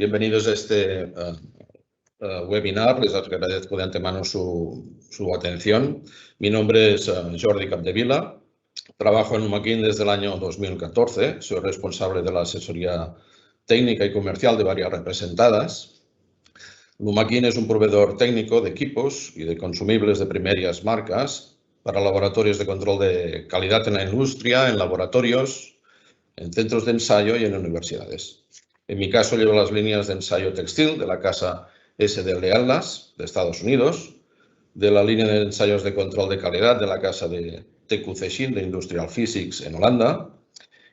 Bienvenidos a este webinar. Les agradezco de antemano su atención. Mi nombre es Jordi Capdevila. Trabajo en Lumaquin desde el año 2014. Soy responsable de la asesoría técnica y comercial de varias representadas. Lumaquin es un proveedor técnico de equipos y de consumibles de primeras marcas para laboratorios de control de calidad en la industria, en laboratorios, en centros de ensayo y en universidades. En mi caso, llevo las líneas de ensayo textil de la casa S de Leeuw de Estados Unidos, de la línea de ensayos de control de calidad de la casa de TQC Sheen de Industrial Physics en Holanda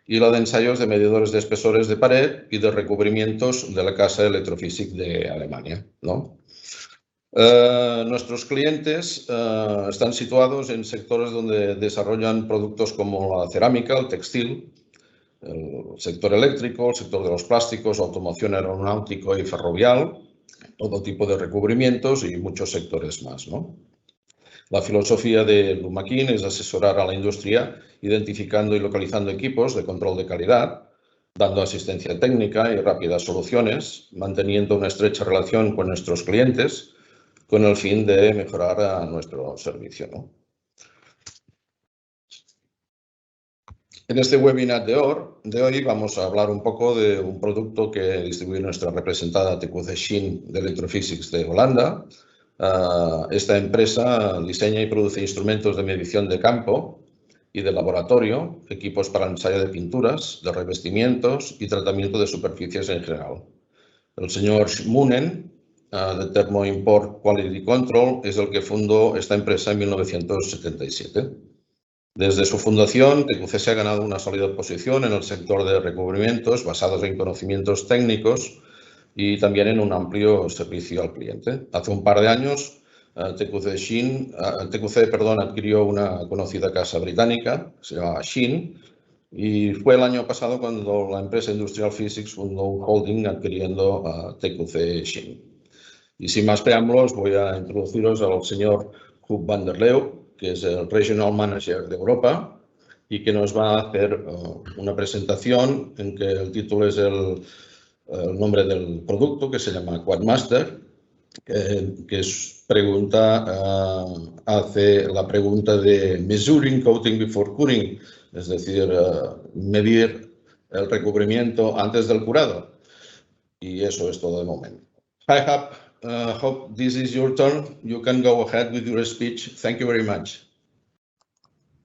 y la de ensayos de medidores de espesores de pared y de recubrimientos de la casa de Electrofísica de Alemania, ¿no? Nuestros clientes están situados en sectores donde desarrollan productos como la cerámica, el textil, el sector eléctrico, el sector de los plásticos, automoción aeronáutico y ferrovial, todo tipo de recubrimientos y muchos sectores más, ¿no? La filosofía de Lumaquin es asesorar a la industria identificando y localizando equipos de control de calidad, dando asistencia técnica y rápidas soluciones, manteniendo una estrecha relación con nuestros clientes con el fin de mejorar nuestro servicio, ¿no? En este webinar de hoy vamos a hablar un poco de un producto que distribuye nuestra representada TQC Sheen de Electrofísics de Holanda. Esta empresa diseña y produce instrumentos de medición de campo y de laboratorio, equipos para ensayo de pinturas, de revestimientos y tratamiento de superficies en general. El señor Moonen, de Thermo Import Quality Control, es el que fundó esta empresa en 1977. Desde su fundación, TQC se ha ganado una sólida posición en el sector de recubrimientos basados en conocimientos técnicos y también en un amplio servicio al cliente. Hace un par de años, TQC adquirió una conocida casa británica, que se llama Sheen, y fue el año pasado cuando la empresa Industrial Physics fundó un holding adquiriendo a TQC Sheen. Y sin más preámbulos, voy a introduciros al señor Huub van der Leeuw, que es el Regional Manager de Europa y que nos va a hacer una presentación en que el título es el nombre del producto, que se llama Coatmaster, que hace la pregunta de measuring coating before curing, es decir, medir el recubrimiento antes del curado. Y eso es todo de momento. Hi, Huub. Hope this is your turn. You can go ahead with your speech. Thank you very much.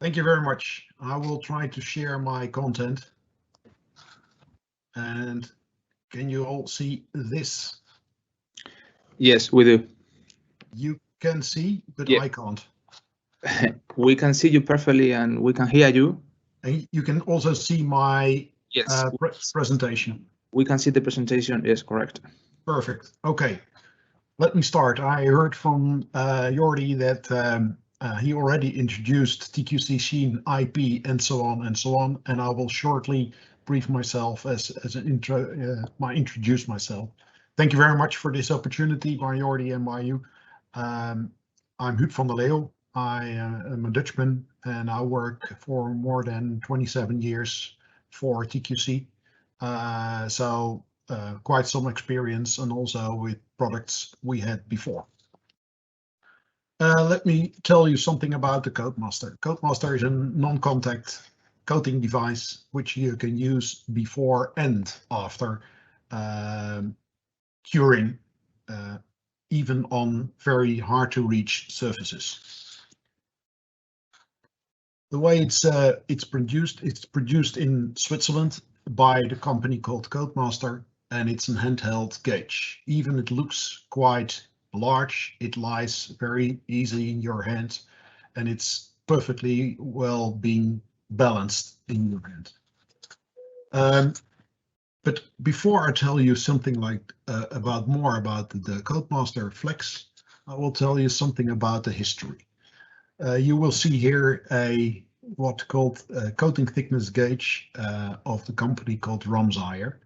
Thank you very much. I will try to share my content. And can you all see this? Yes, we do. You can see, but yeah. I can't. We can see you perfectly and we can hear you. And you can also see my yes. Presentation. We can see the presentation, yes, correct. Perfect. Okay, let me start. I heard from Jordi that he already introduced TQC Sheen IP and so on, and I will shortly brief myself as an intro, introduce myself. Thank you very much for this opportunity by Jordi and by you. I'm Huub van der Leeuw. I am a Dutchman and I work for more than 27 years for TQC. So quite some experience and also with products we had before. Let me tell you something about the Coatmaster. Coatmaster is a non-contact coating device which you can use before and after curing, even on very hard to reach surfaces. The way it's produced in Switzerland by the company called Coatmaster, and it's a handheld gauge. Even it looks quite large, it lies very easy in your hand, and it's perfectly well being balanced in your hand. But before I tell you something like more about the Coatmaster Flex, I will tell you something about the history. You will see here what called coating thickness gauge of the company called Ramsire,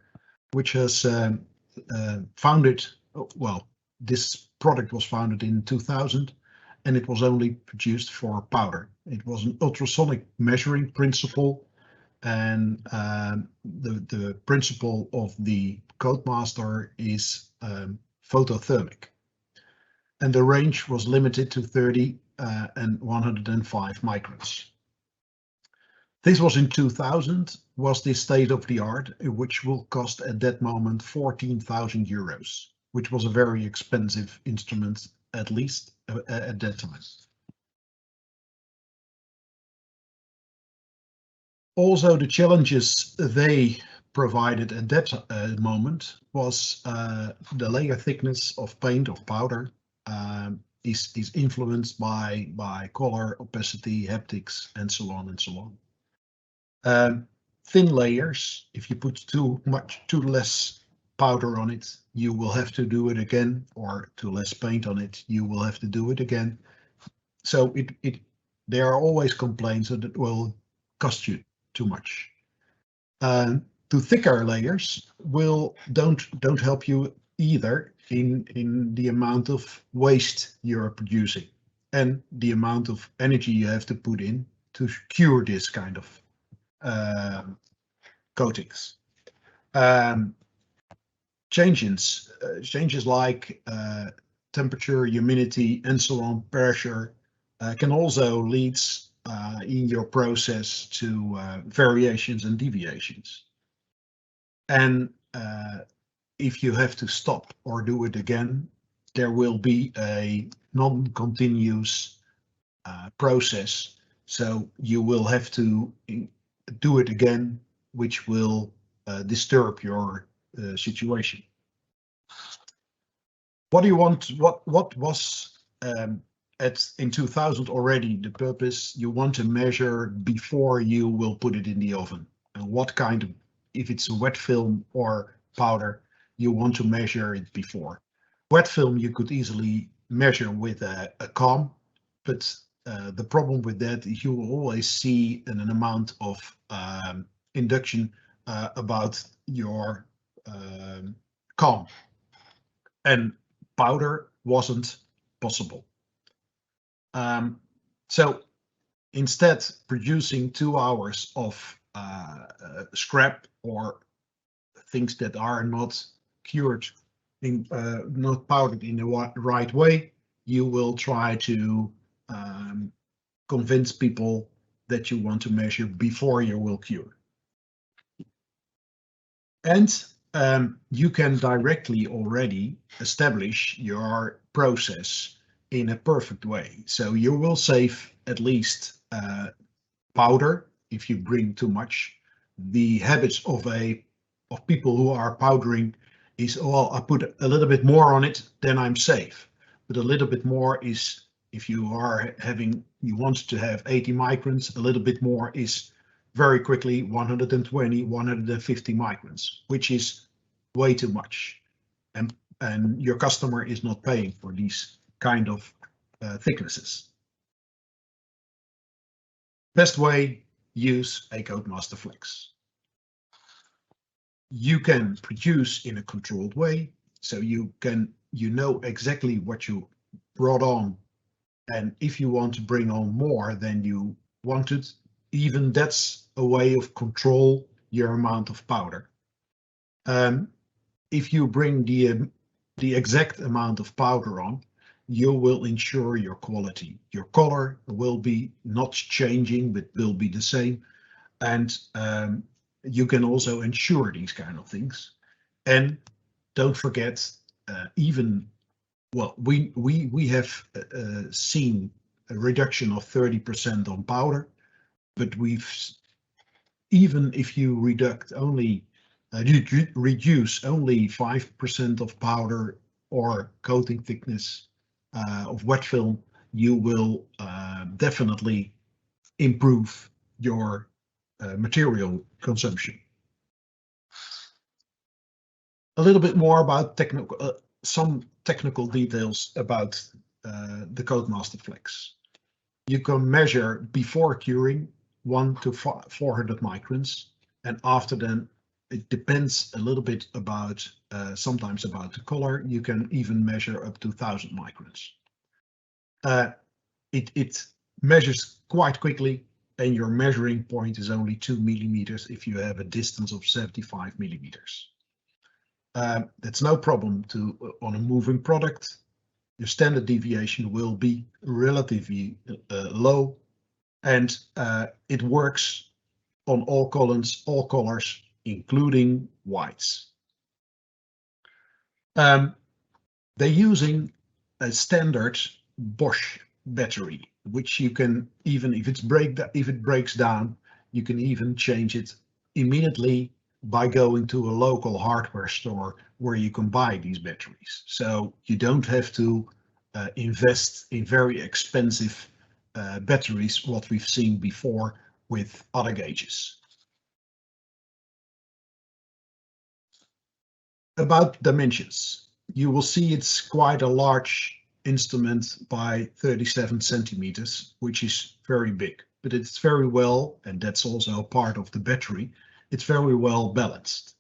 which has founded, well, this product was founded in 2000 and it was only produced for powder. It was an ultrasonic measuring principle and the principle of the Coatmaster is photothermic, and the range was limited to 30 and 105 microns. This was in 2000, was the state of the art, which will cost at that moment 14,000 euros, which was a very expensive instrument, at least at that time. Also, the challenges they provided at that moment was the layer thickness of paint, of powder, is influenced by color, opacity, haptics, and so on and so on. Thin layers, if you put too less powder on it, you will have to do it again, or too less paint on it, you will have to do it again. So there are always complaints that it will cost you too much. Too thicker layers don't help you either in the amount of waste you're producing and the amount of energy you have to put in to cure this kind of coatings. Changes like temperature, humidity, and so on, pressure, can also lead in your process to variations and deviations. And if you have to stop or do it again, there will be a non-continuous process. So you will have to do it again, which will disturb your situation. What do you want? What was in 2000 already the purpose? You want to measure before you will put it in the oven, and what kind of, if it's a wet film or powder, you want to measure it before. Wet film you could easily measure with a comb, but the problem with that is you will always see an amount of induction about your comb, and powder wasn't possible. So instead, producing 2 hours of scrap or things that are not cured, not powdered in the right way, you will try to convince people that you want to measure before you will cure. And you can directly already establish your process in a perfect way. So you will save at least powder if you bring too much. The habits of people who are powdering is, well, I put a little bit more on it, then I'm safe. But a little bit more is, if you are you want to have 80 microns, a little bit more is very quickly 120, 150 microns, which is way too much. And your customer is not paying for these kind of thicknesses. Best way, use a Coatmaster Flex. You can produce in a controlled way, so you know exactly what you brought on, and if you want to bring on more than you wanted, even that's a way of control your amount of powder. If you bring the exact amount of powder on, you will ensure your quality. Your color will be not changing, but will be the same. And you can also ensure these kind of things. And don't forget, we have seen a reduction of 30% on powder, but even if you reduce only 5% of powder or coating thickness of wet film, you will definitely improve your material consumption. A little bit more about some technical details about the Coatmaster Flex. You can measure before curing 1 to 400 microns, and after then it depends a little bit about sometimes about the color. You can even measure up to 1000 microns. It measures quite quickly, and your measuring point is only 2 millimeters if you have a distance of 75 millimeters. That's no problem on a moving product. Your standard deviation will be relatively low, and it works on all colors, including whites. They're using a standard Bosch battery, which you can, even if it breaks down, you can even change it immediately by going to a local hardware store where you can buy these batteries. So you don't have to invest in very expensive batteries, what we've seen before with other gauges. About dimensions, you will see it's quite a large instrument by 37 centimeters, which is very big, but it's very well, and that's also part of the battery, it's very well balanced.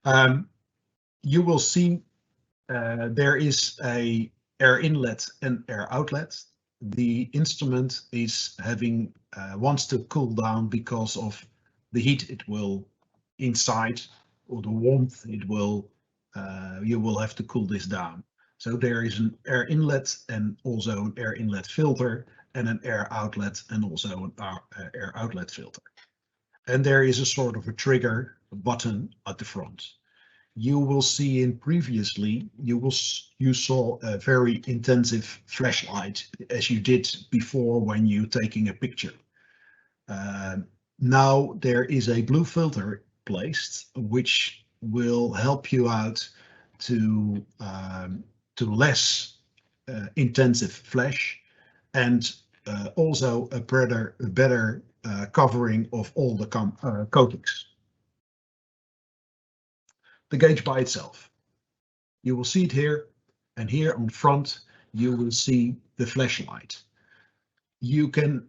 You will see there is a air inlet and air outlet. The instrument is having wants to cool down because of the heat it will inside, or the warmth it will, you will have to cool this down. So there is an air inlet and also an air inlet filter, and an air outlet and also an air outlet filter. And there is a sort of a trigger button at the front. You will see in previously, you saw a very intensive flashlight, as you did before when you taking a picture. Now there is a blue filter placed, which will help you out to less intensive flash, and also a better covering of all the coatings. The gauge by itself, you will see it here, and here on front you will see the flashlight. You can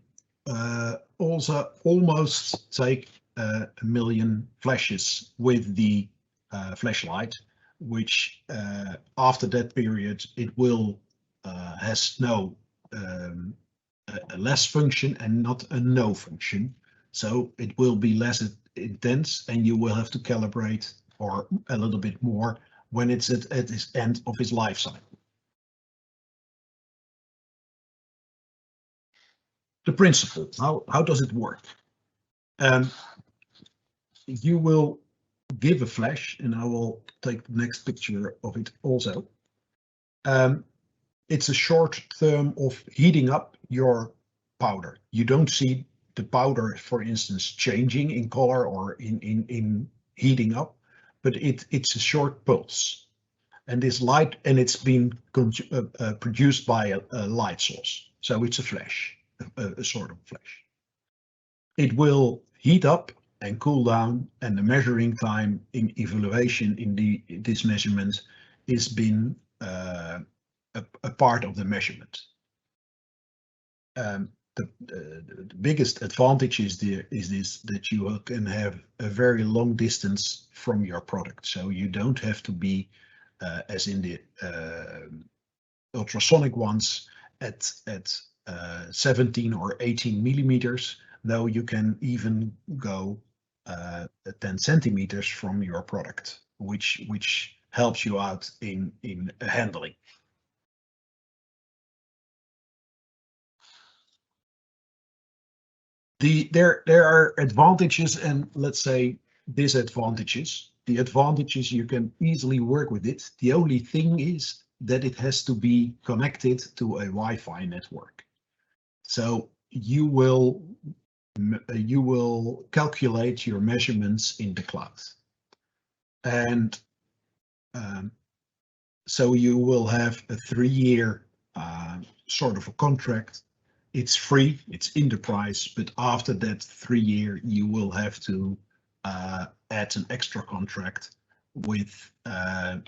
also almost take a million flashes with the flashlight, which after that period it will has no a less function and not a no function, so it will be less intense, and you will have to calibrate or a little bit more when it's at its end of its life cycle. The principle, how does it work? You will give a flash, and I will take the next picture of it also. It's a short term of heating up your powder. You don't see the powder, for instance, changing in color or in heating up, but it's a short pulse, and this light, and it's been produced by a light source, so it's a flash, a sort of flash. It will heat up and cool down, and the measuring time in evaluation in this measurement is been a part of the measurement. The biggest advantage is this, that you can have a very long distance from your product, so you don't have to be as in the ultrasonic ones at 17 or 18 millimeters. No, you can even go 10 centimeters from your product, which helps you out in handling. There are advantages and, let's say, disadvantages. The advantages, you can easily work with it. The only thing is that it has to be connected to a Wi-Fi network. So you will calculate your measurements in the cloud, and so you will have a 3-year sort of a contract. It's free, it's in the price, but after that 3-year you will have to add an extra contract with a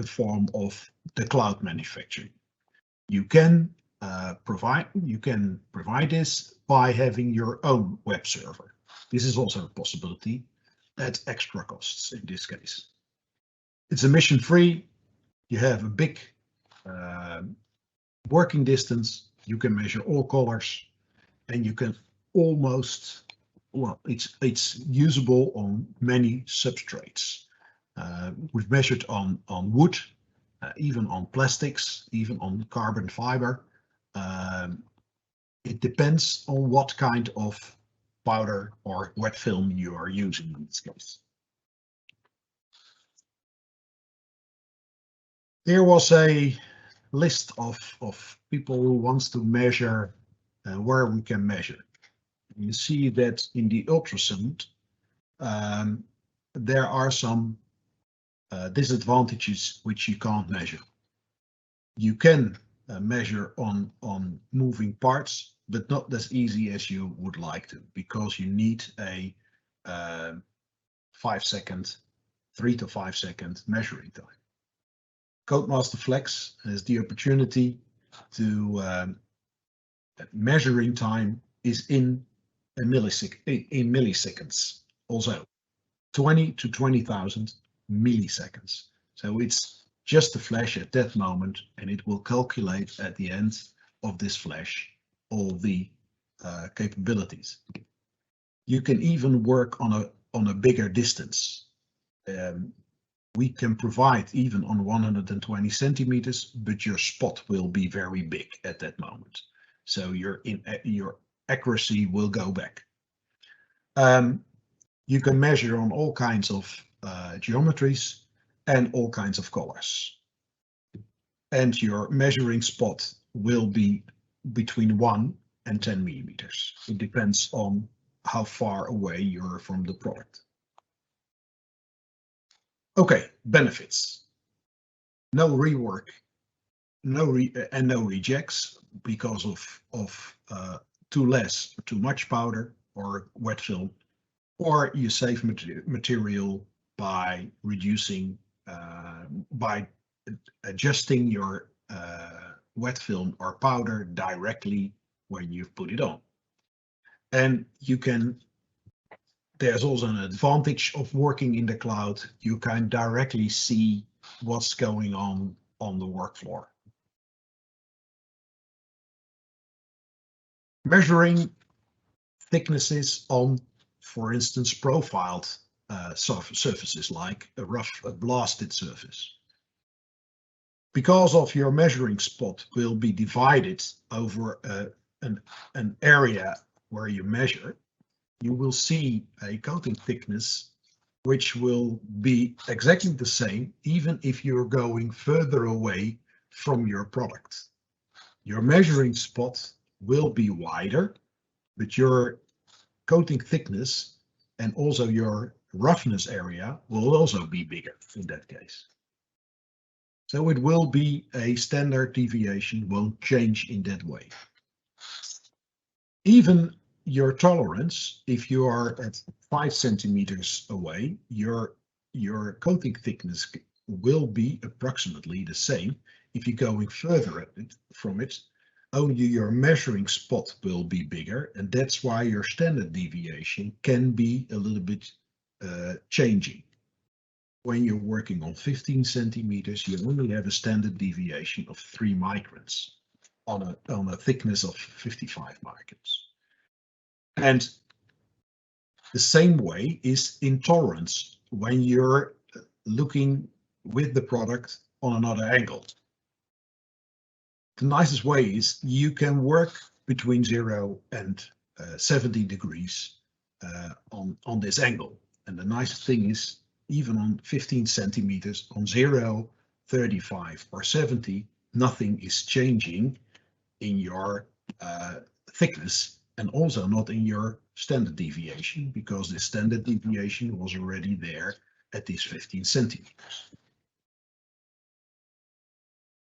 form of the cloud manufacturing. You can provide this by having your own web server. This is also a possibility at extra costs in this case. It's emission free. You have a big working distance. You can measure all colors, and you can almost, well, it's usable on many substrates. We've measured on wood, even on plastics, even on carbon fiber. It depends on what kind of powder or wet film you are using in this case. There was a list of people who wants to measure where we can measure. You see that in the ultrasound, there are some disadvantages which you can't measure. You can measure on moving parts, but not as easy as you would like to, because you need a 3 to 5 second measuring time. Coatmaster Flex has the opportunity to measuring time is in milliseconds, also 20 to 20,000 milliseconds. So it's just a flash at that moment, and it will calculate at the end of this flash all the capabilities. You can even work on a bigger distance. We can provide even on 120 centimeters, but your spot will be very big at that moment. So your accuracy will go back. You can measure on all kinds of geometries and all kinds of colors. And your measuring spot will be between 1 and 10 millimeters. It depends on how far away you're from the product. Okay, benefits. No rework, no rejects because of too less or too much powder or wet film, or you save material by reducing, by adjusting your wet film or powder directly when you've put it on. And you can, there's also an advantage of working in the cloud. You can directly see what's going on the work floor. Measuring thicknesses on, for instance, profiled surfaces like a blasted surface. Because of your measuring spot will be divided over an area where you measure, you will see a coating thickness which will be exactly the same even if you're going further away from your product. Your measuring spot will be wider, but your coating thickness and also your roughness area will also be bigger in that case. So it will be a standard deviation, won't change in that way. Even your tolerance, if you are at 5 centimeters away, your coating thickness will be approximately the same. If you're going further from it, only your measuring spot will be bigger, and that's why your standard deviation can be a little bit changing. When you're working on 15 centimeters, you only have a standard deviation of 3 microns on a thickness of 55 microns. And the same way is in tolerance when you're looking with the product on another angle. The nicest way is you can work between 0 and 70 degrees on this angle. And the nice thing is, even on 15 centimeters, on 0, 35 or 70, nothing is changing in your thickness, and also not in your standard deviation, because the standard deviation was already there at these 15 centimeters.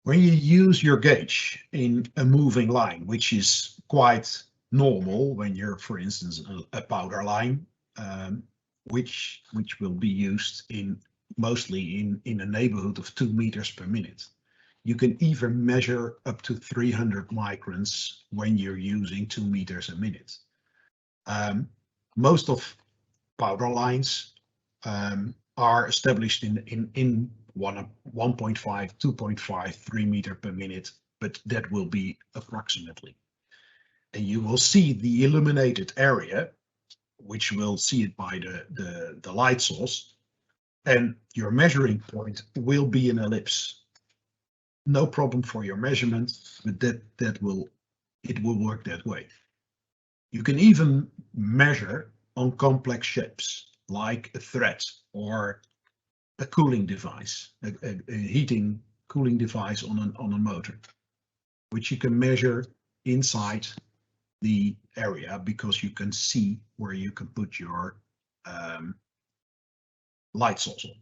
When you use your gauge in a moving line, which is quite normal when you're, for instance, a powder line, which will be used mostly in a neighborhood of 2 meters per minute. You can even measure up to 300 microns when you're using 2 meters a minute. Most of powder lines are established in 1.5, 2.5, 3 meters per minute, but that will be approximately. and you will see the illuminated area, which will see it by the light source, and your measuring point will be an ellipse. No problem for your measurement, but it will work that way. You can even measure on complex shapes, like a thread or a cooling device, a heating cooling device on a motor, which you can measure inside the area because you can see where you can put your light source on.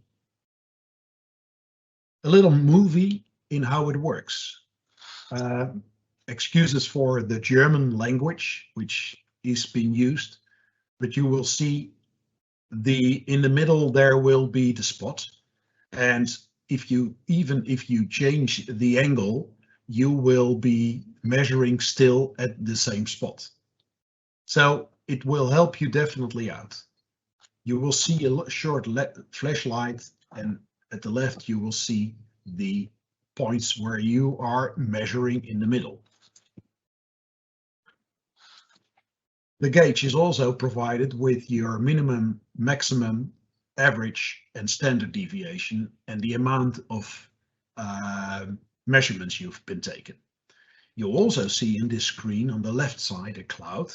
A little movie in how it works. Excuses for the German language, which is being used, but you will see in the middle there will be the spot, and even if you change the angle, you will be measuring still at the same spot. So it will help you definitely out. You will see a short flashlight, and at the left you will see the points where you are measuring in the middle. The gauge is also provided with your minimum, maximum, average, and standard deviation, and the amount of measurements you've been taken. You'll also see in this screen on the left side a cloud,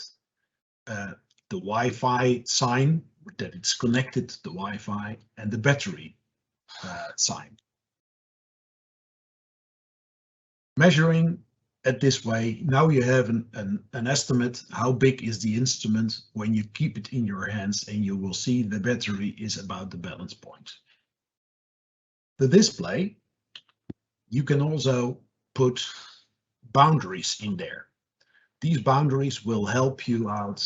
the Wi-Fi sign that it's connected to the Wi-Fi, and the battery sign. Measuring at this way, now you have an estimate how big is the instrument when you keep it in your hands, and you will see the battery is about the balance point. The display, you can also put boundaries in there. These boundaries will help you out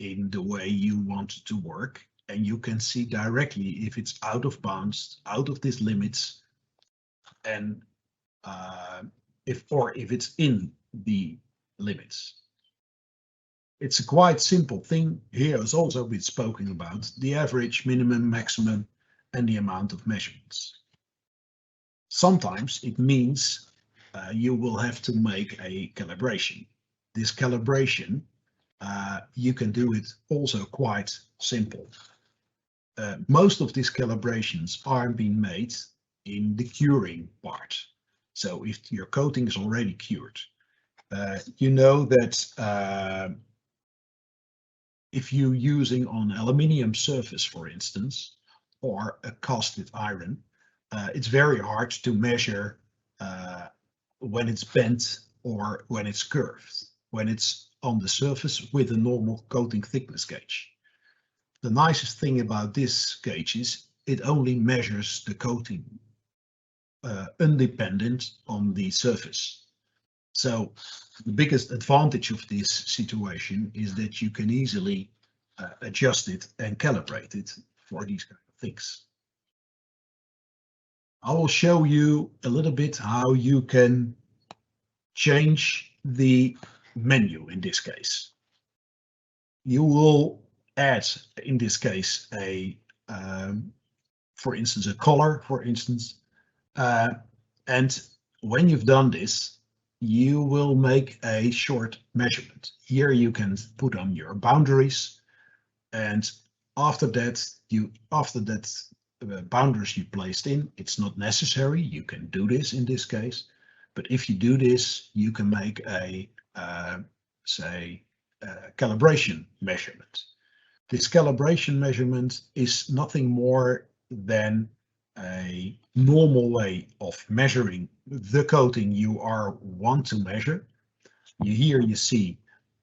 in the way you want to work, and you can see directly if it's out of bounds, out of these limits, and if it's in the limits. It's a quite simple thing. Here has also been spoken about the average, minimum, maximum, and the amount of measurements. Sometimes it means you will have to make a calibration. This calibration, you can do it also quite simple. Most of these calibrations are being made in the curing part. So if your coating is already cured, you know that if you're using on aluminium surface, for instance, or a casted iron, it's very hard to measure when it's bent or when it's curved, when it's on the surface with a normal coating thickness gauge. The nicest thing about this gauge is it only measures the coating independent on the surface. So the biggest advantage of this situation is that you can easily adjust it and calibrate it for these kind of things. I will show you a little bit how you can change the menu in this case. You will add, in this case, for instance, a color, for instance. And when you've done this, you will make a short measurement. Here you can put on your boundaries, and after that boundaries you placed in, it's not necessary. You can do this in this case, but if you do this, you can make a calibration measurement. This calibration measurement is nothing more than a normal way of measuring the coating you want to measure. Here you see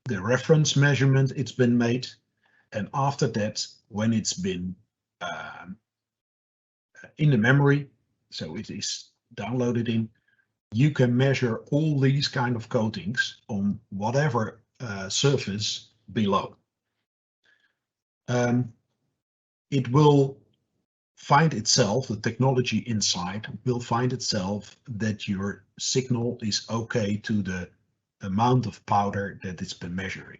the reference measurement it's been made, and after that, when it's been in the memory, so it is downloaded in, you can measure all these kind of coatings on whatever surface below. It will find itself, the technology inside will find itself that your signal is okay to the amount of powder that it's been measuring.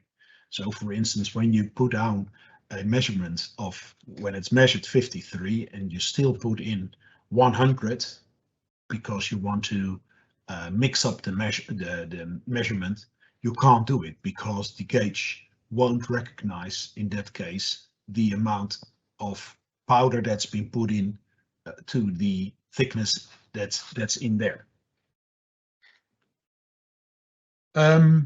So for instance, when you put down a measurement of when it's measured 53 and you still put in 100 because you want to mix up the measurement, you can't do it because the gauge won't recognize, in that case, the amount of powder that's been put in to the thickness that's in there. A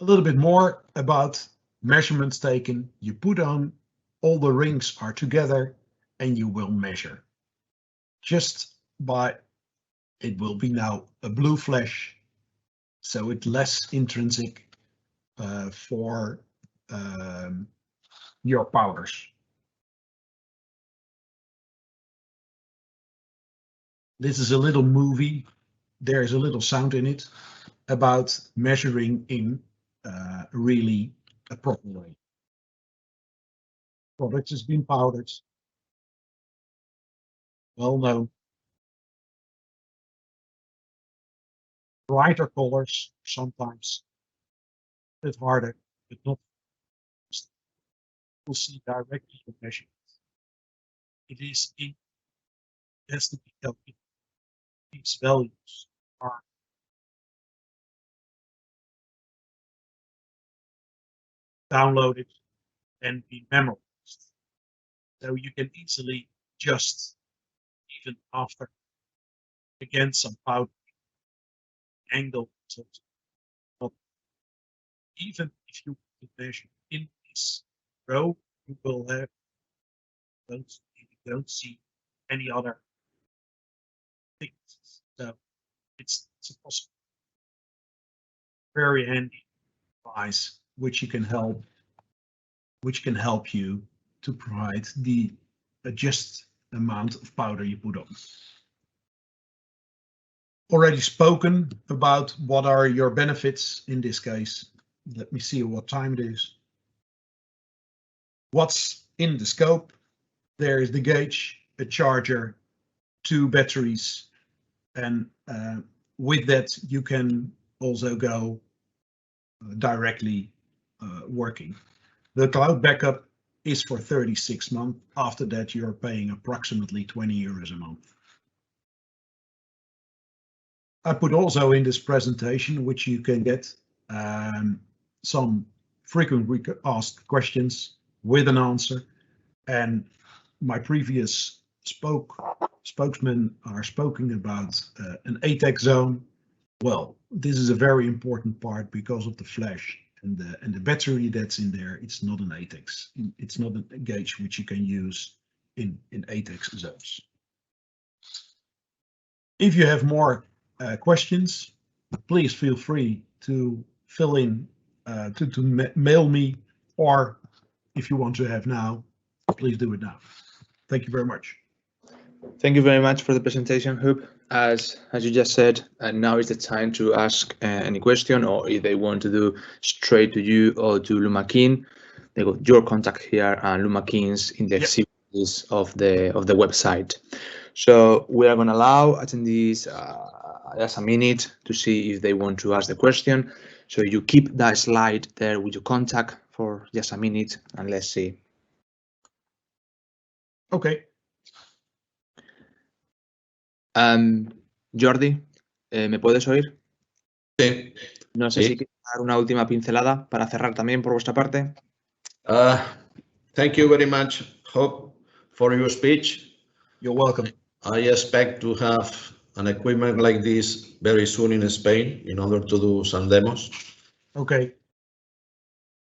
little bit more about measurements taken. You put on, all the rings are together, and you will measure. Just by, it will be now a blue flash, so it's less intrinsic for your powders. This is a little movie. There's a little sound in it about measuring in really a proper way. Product has been powdered. Well known. Brighter colors sometimes a bit harder, but not. You'll see directly the measurement. It is in, it has to be calculated. These values are downloaded and be memorized. So you can easily adjust even after, again, some powder angle. So even if you measure in this row, you will have, you don't see any other things. So it's a possible, very handy device which can help you to provide the just amount of powder you put on. Already spoken about what are your benefits in this case. Let me see what time it is. What's in the scope? There is the gauge, a charger, 2 batteries, and with that you can also go directly working. The cloud backup is for 36 months. After that, you're paying approximately 20 euros a month. I put also in this presentation, which you can get, some frequently asked questions with an answer. And my previous spokesmen are speaking about an ATEX zone. Well, this is a very important part because of the flash and the battery that's in there. It's not an ATEX. It's not a gauge which you can use in ATEX zones. If you have more questions, please feel free to fill in, to mail me, or if you want to have now, please do it now. Thank you very much. Thank you very much for the presentation, Huub. As you just said, and now is the time to ask any question, or if they want to do straight to you or to Lumaquin, they got your contact here and Lumaquin's in the exhibits of the website. So we are going to allow attendees just a minute to see if they want to ask the question. So you keep that slide there with your contact for just a minute, and let's see. Okay. Jordi, ¿me puedes oír? Sí. No sé si quieres dar una última pincelada para cerrar también por vuestra parte. Thank you very much, Huub, for your speech. You're welcome. I expect to have an equipment like this very soon in Spain in order to do some demos. Okay.